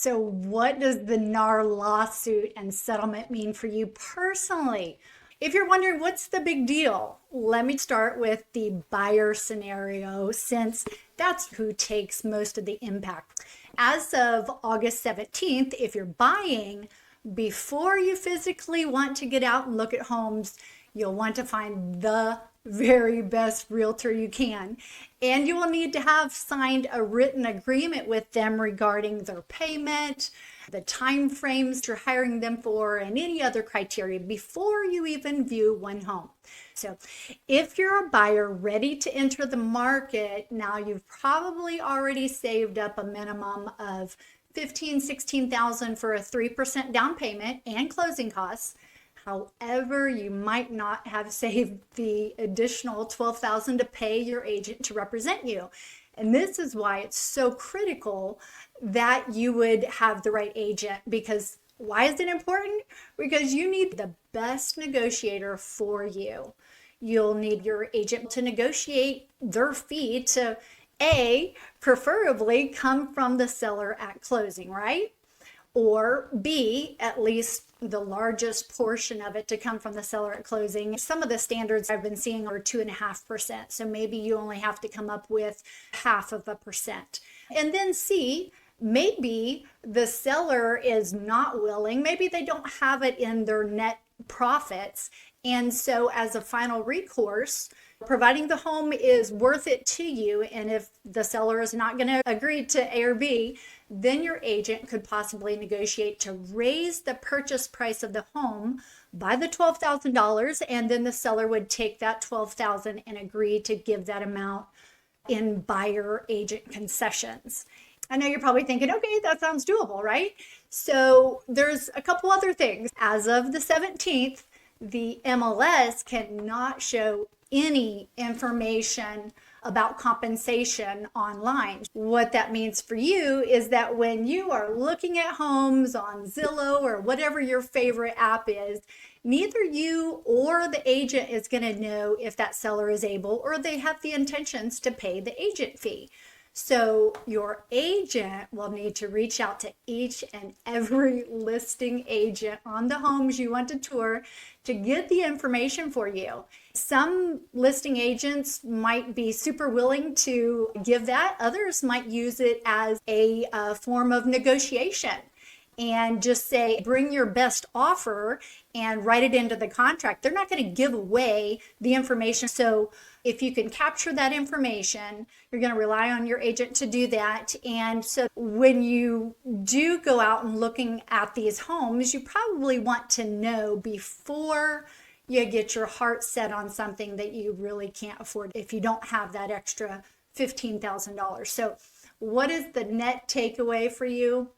So, what does the NAR lawsuit and settlement mean for you personally? If you're wondering what's the big deal, let me start with the buyer scenario, since that's who takes most of the impact. As of August 17th, if you're buying, before you physically want to get out and look at homes, you'll want to find the very best realtor you can. And you will need to have signed a written agreement with them regarding their payment, the time frames you're hiring them for, and any other criteria before you even view one home. So if you're a buyer ready to enter the market, now you've probably already saved up a minimum of $16,000 for a 3% down payment and closing costs. However, you might not have saved the additional $12,000 to pay your agent to represent you. And this is why it's so critical that you would have the right agent. Because why is it important? Because you need the best negotiator for you. You'll need your agent to negotiate their fee to A, preferably come from the seller at closing, right? Or B, at least the largest portion of it to come from the seller at closing. Some of the standards I've been seeing are 2.5%. So maybe you only have to come up with 0.5%. And then C, maybe the seller is not willing, maybe they don't have it in their net profits. And so as a final recourse, providing the home is worth it to you, and if the seller is not going to agree to A or B, then your agent could possibly negotiate to raise the purchase price of the home by the $12,000, and then the seller would take that $12,000 and agree to give that amount in buyer agent concessions. I know you're probably thinking, okay, that sounds doable, right? So there's a couple other things. As of the 17th, the MLS cannot show any information about compensation online. What that means for you is that when you are looking at homes on Zillow or whatever your favorite app is, neither you or the agent is going to know if that seller is able or they have the intentions to pay the agent fee. So your agent will need to reach out to each and every listing agent on the homes you want to tour to get the information for you. Some listing agents might be super willing to give that. Others might use it as a form of negotiation and just say, bring your best offer and write it into the contract. They're not going to give away the information. So if you can capture that information, you're going to rely on your agent to do that. And so when you do go out and looking at these homes, you probably want to know before you get your heart set on something that you really can't afford if you don't have that extra $15,000. So what is the net takeaway for you?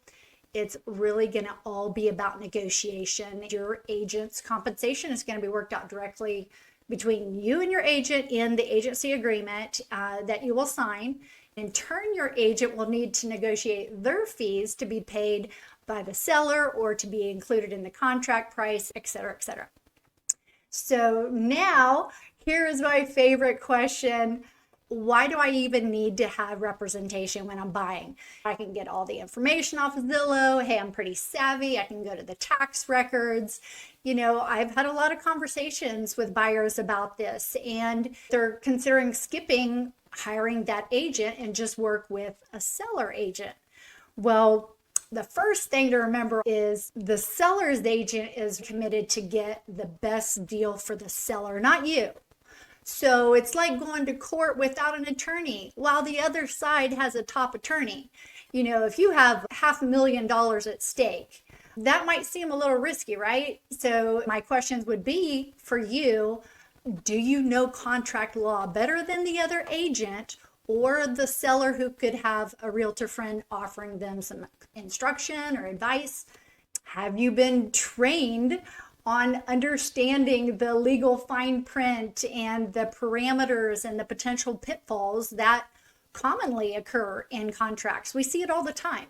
It's really going to all be about negotiation. Your agent's compensation is going to be worked out directly between you and your agent in the agency agreement that you will sign. In turn, your agent will need to negotiate their fees to be paid by the seller or to be included in the contract price, et cetera, et cetera. So now, here is my favorite question. Why do I even need to have representation when I'm buying? I can get all the information off of Zillow. Hey, I'm pretty savvy. I can go to the tax records. You know, I've had a lot of conversations with buyers about this, and they're considering skipping hiring that agent and just work with a seller agent. Well, the first thing to remember is the seller's agent is committed to get the best deal for the seller, not you. So it's like going to court without an attorney while the other side has a top attorney. You know, if you have $500,000 at stake, that might seem a little risky, right? So my questions would be for you, do you know contract law better than the other agent or the seller who could have a realtor friend offering them some instruction or advice? Have you been trained on understanding the legal fine print and the parameters and the potential pitfalls that commonly occur in contracts? We see it all the time.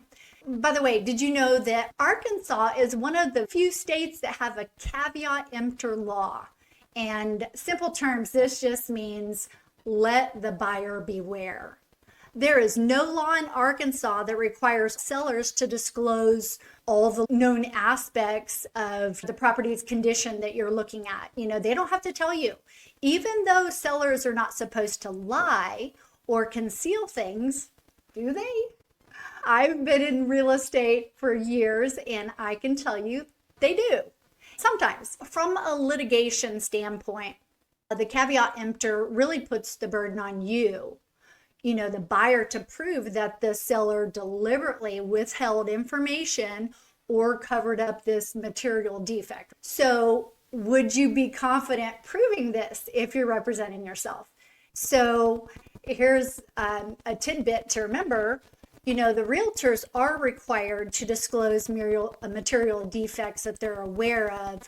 By the way, did you know that Arkansas is one of the few states that have a caveat emptor law? And simple terms, this just means let the buyer beware. There is no law in Arkansas that requires sellers to disclose all the known aspects of the property's condition that you're looking at. They don't have to tell you. Even though sellers are not supposed to lie or conceal things, do they? I've been in real estate for years, and I can tell you they do. Sometimes, from a litigation standpoint, the caveat emptor really puts the burden on you, the buyer, to prove that the seller deliberately withheld information or covered up this material defect. So, would you be confident proving this if you're representing yourself? So, here's a tidbit to remember. The realtors are required to disclose material defects that they're aware of.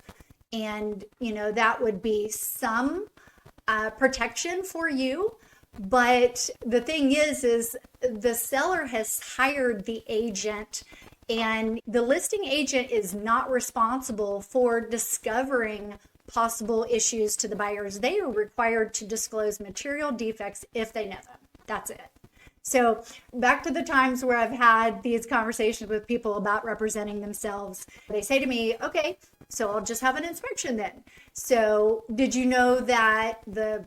And, that would be some protection for you. But the thing is the seller has hired the agent, and the listing agent is not responsible for discovering possible issues to the buyers. They are required to disclose material defects if they know them. That's it. So back to the times where I've had these conversations with people about representing themselves. They say to me, okay, so I'll just have an inspection then. So did you know that the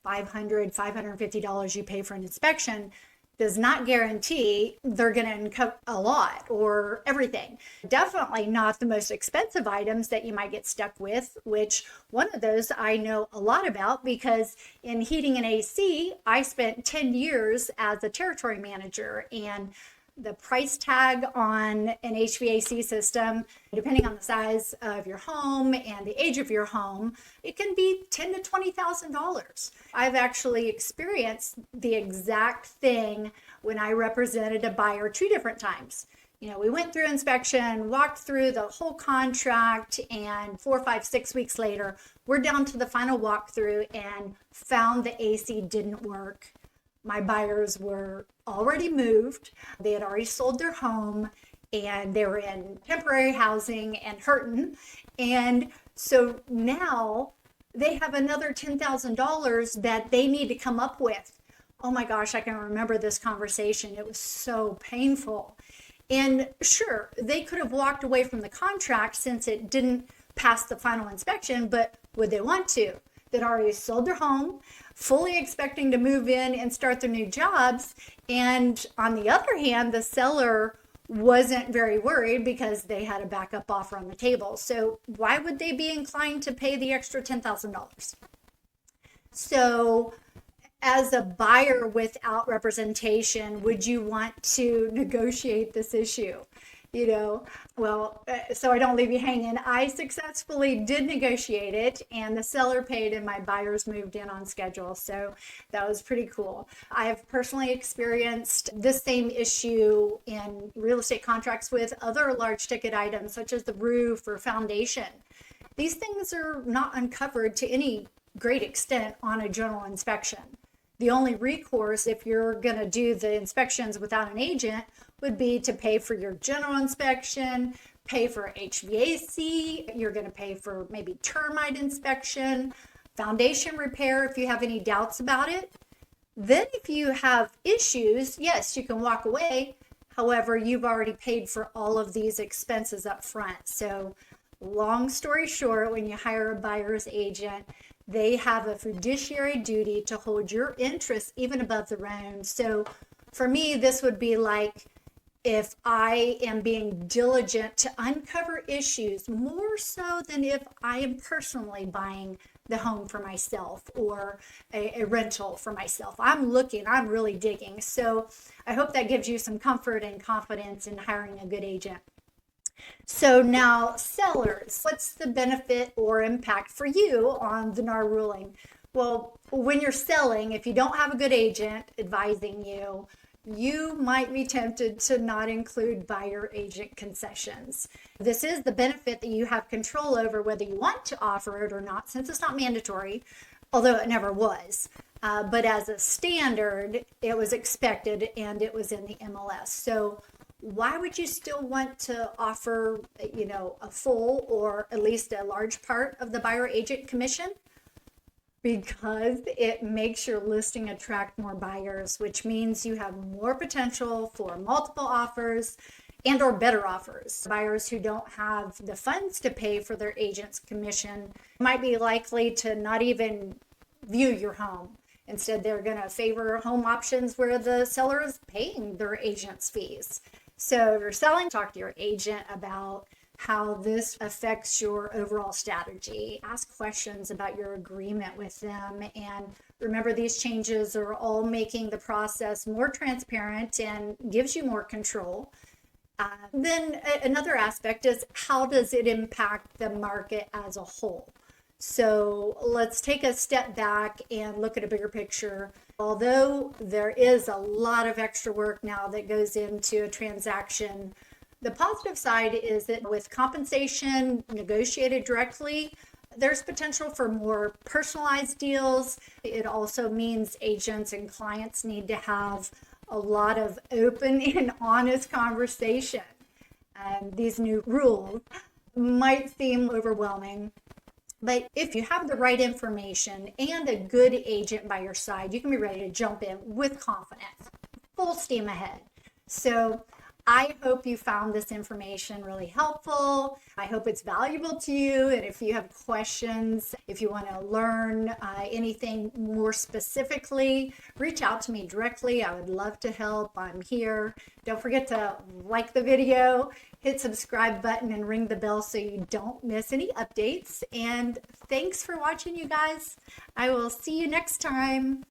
$550 you pay for an inspection does not guarantee they're going to uncover a lot or everything? Definitely not the most expensive items that you might get stuck with, which one of those I know a lot about because in heating and AC, I spent 10 years as a territory manager, and the price tag on an HVAC system, depending on the size of your home and the age of your home, it can be $10,000 to $20,000. I've actually experienced the exact thing when I represented a buyer 2 different times. We went through inspection, walked through the whole contract, and 4, 5, 6 weeks later, we're down to the final walkthrough and found the AC didn't work. My buyers were already moved. They had already sold their home, and they were in temporary housing and hurting. And so now they have another $10,000 that they need to come up with. Oh my gosh, I can remember this conversation. It was so painful. And sure, they could have walked away from the contract since it didn't pass the final inspection, but would they want to? They'd already sold their home, fully expecting to move in and start their new jobs. And on the other hand, the seller wasn't very worried because they had a backup offer on the table. So why would they be inclined to pay the extra $10,000? So as a buyer without representation, would you want to negotiate this issue? So I don't leave you hanging. I successfully did negotiate it, and the seller paid and my buyers moved in on schedule. So that was pretty cool. I have personally experienced this same issue in real estate contracts with other large ticket items, such as the roof or foundation. These things are not uncovered to any great extent on a general inspection. The only recourse, if you're going to do the inspections without an agent, would be to pay for your general inspection, pay for HVAC, you're going to pay for maybe termite inspection, foundation repair if you have any doubts about it. Then if you have issues, yes, you can walk away. However, you've already paid for all of these expenses up front. So long story short, when you hire a buyer's agent, they have a fiduciary duty to hold your interests even above their own. So for me, this would be like if I am being diligent to uncover issues more so than if I am personally buying the home for myself or a rental for myself. I'm looking, I'm really digging. So I hope that gives you some comfort and confidence in hiring a good agent. So now, sellers, what's the benefit or impact for you on the NAR ruling? Well, when you're selling, if you don't have a good agent advising you, you might be tempted to not include buyer agent concessions. This is the benefit that you have control over whether you want to offer it or not, since it's not mandatory, although it never was. But as a standard, it was expected and it was in the MLS. So why would you still want to offer, a full or at least a large part of the buyer agent commission? because it makes your listing attract more buyers, which means you have more potential for multiple offers and or better offers. Buyers who don't have the funds to pay for their agent's commission might be likely to not even view your home. Instead, they're going to favor home options where the seller is paying their agent's fees. So if you're selling, talk to your agent about how this affects your overall strategy. Ask questions about your agreement with them. And remember, these changes are all making the process more transparent and gives you more control. Then another aspect is, how does it impact the market as a whole? So let's take a step back and look at a bigger picture. Although there is a lot of extra work now that goes into a transaction, the positive side is that with compensation negotiated directly, there's potential for more personalized deals. It also means agents and clients need to have a lot of open and honest conversation. These new rules might seem overwhelming, but if you have the right information and a good agent by your side, you can be ready to jump in with confidence, full steam ahead. So I hope you found this information really helpful. I hope it's valuable to you. And if you have questions, if you want to learn anything more specifically, reach out to me directly. I would love to help. I'm here. Don't forget to like the video, hit subscribe button, and ring the bell so you don't miss any updates. And thanks for watching, you guys. I will see you next time.